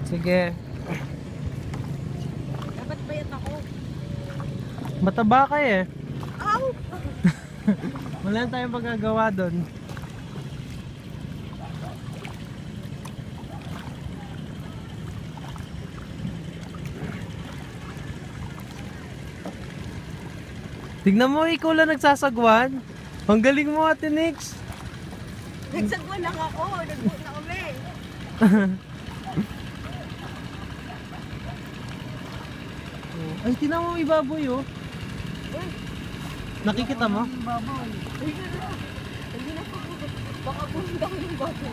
Sige. Dapat bayat ako. Mataba ka eh. Ow! Wala na tayong magagawa doon. Tignan mo, ikaw lang nagsasagwan. Ang galing mo, Ate Nix. Nagsagwan lang ako. Nagbuo na kami. Ay, tignan mo, may baboy oh. Nakikita mo? Uy, ano? Hindi na po. Baka pumunta ko yung bago.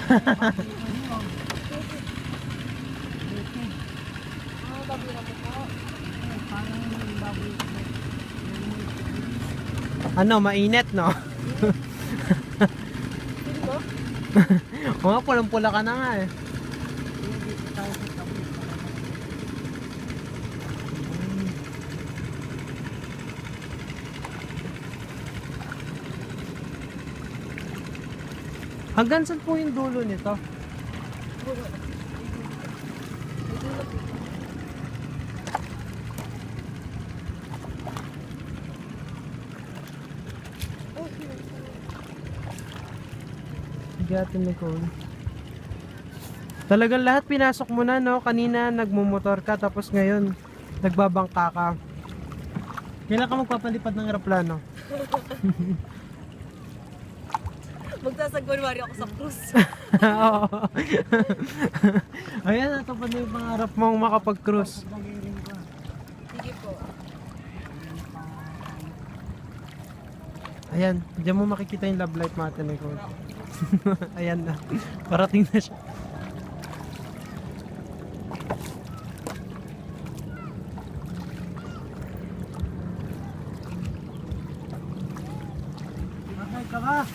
Bago na po po. Ano, mainit no? Sino? O nga, pulang-pula ka na nga eh. Hanggang saan po yung dulo nito? Sige, Ate Nicole. Talagang lahat pinasok mo na, no? Kanina nagmumotor ka, tapos ngayon nagbabangka ka. Kailan ka magpapalipad ng aeroplano? Magsasagwan wari ako sa cruise. Oo. Ayan, natupad na yung pangarap mong makapag-cruise. Sige po. Ayan, diyan mo makikita yung love light natin eh. Ayan na, parating na siya. Bakay ka ba?